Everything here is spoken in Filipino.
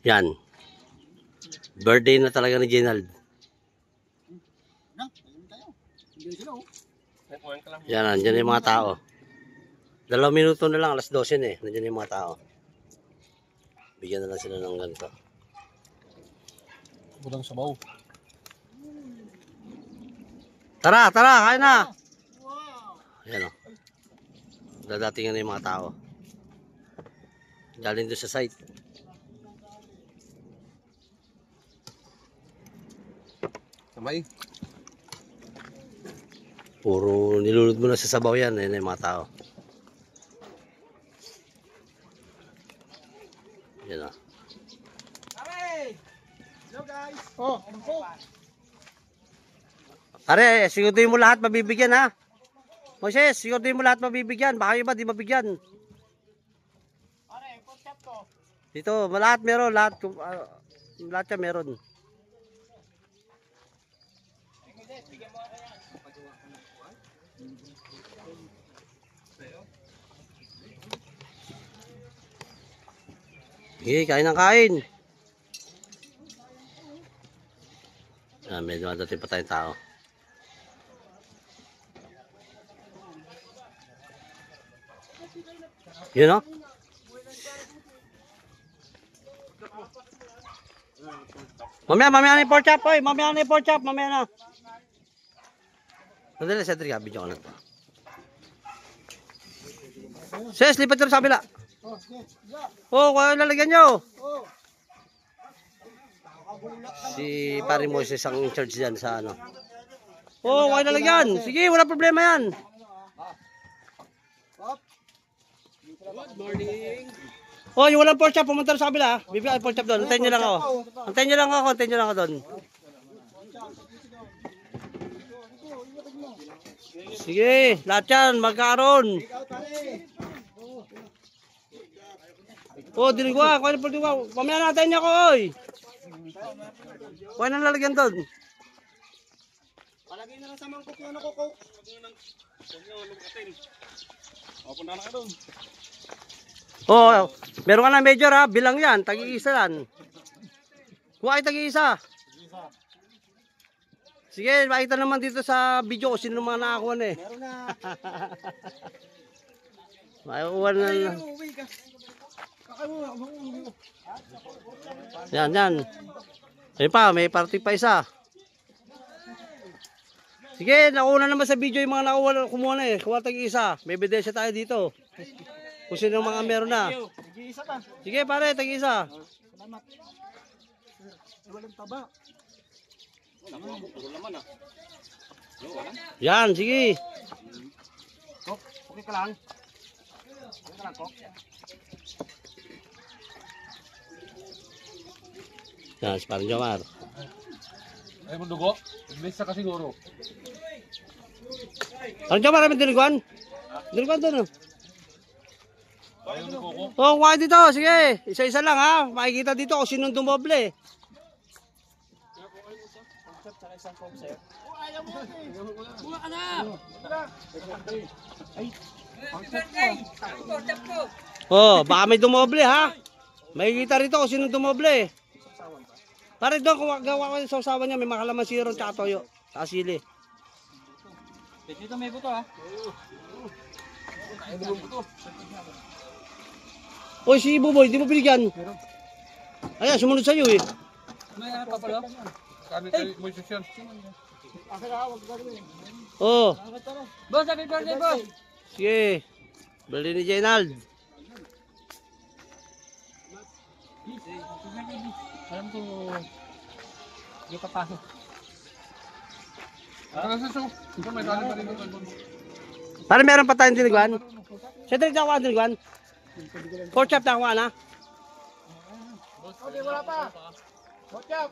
Yan. Birthday na talaga ni Ginald. Yan, nandiyan yung mga tao. 2 minuto na lang, alas 12 na eh. Nandiyan yung mga tao. Bigyan na lang sila ng ganito. Budang sabaw. Tara, kain na. Ayan o. Dadatingan na yung mga tao. Galing doon sa site. Samay. Puro nilulod mo na sa sabaw yan. Ayan yung mga tao. Ayan o. Hello guys. Oh, ano po? Pare, siguraduhin mo lahat mabibigyan ha. Moses, siguraduhin mo lahat mabibigyan. Baka iba di mabigyan. Pare, concept ko. Dito, lahat meron. Lahat yan meron. Sige, kain ng kain. Medyo madating pa tayong tao. Yun o. Mamaya na yung pork chop. Oy, mamaya na yung pork chop. Mamaya na. Sandali, Cedric. Video ko na ito. Ses, lipat ko sa kabila. Oh, kaya lalagyan nyo. Si Pare Moises ang in charge dyan sa ano. Oh, kaya lalagyan. Sige, wala problema yan. Good morning. Oh, yung walang pork chop, pumunta sa kabila. Bibigyan pork chop doon. Antayin nyo lang ako. Antayin nyo lang ako doon. Sige, lahat yan, magkaroon. Oh, diligwa, kuha na pork chop. Pamaya natin niya ko, oy. Kuha na lalagyan doon. Palagay na lang sa mangkok yung nakukok. Punta na ka doon. Oh, meron ka na major ha, bilang yan, tagi-isa yan. Kuha ay tagi-isa. Sige, makita naman dito sa video kung sino mga nakakuha na eh. Meron na. Makakuha na lang. Yan. Ayun pa, may party pa isa. Sige, nakuha naman sa video yung mga nakuha, kumuha na eh. Kuha tagi-isa, may ebidensya tayo dito. Kung sino mga meron na. Tag-iisa pa. Sige pare, tag-isa. Salamat. Walang taba. Yan, sige. Kok, okay ka lang. Okay ka lang, Kok. Yan, si Parang Jomar. Ay, mundugo. Mesa ka siguro. Parang Jomar, may diliguan? Diliguan doon. Ayaw na ko. Oh, kuha dito, sige. Isa-isa lang ha. Makikita dito kung sinong dumoble. Oh, baka may dumoble ha. Makikita rito kung sinong dumoble. Pare doon, kung gawa ko yung sausawan niya, may makalamansi ron tsaka toyo. Tsaka sili. Dito may buto ha. Oy, si Buboy, di mo binigyan. Ayan, sumunod sa'yo eh. May ano pa pala? Kani mo sisyan. Oh, Boss, happy birthday, boss. sige. Bali ni Ginald. Alam ko, yung kapasok. Ano sa so? Ito may kani pa rin ito. Para meron pa tayong diliguan. Cedric, nakuha ang diliguan. Pork chop nakuha na. Okay, wala pa. Watch out.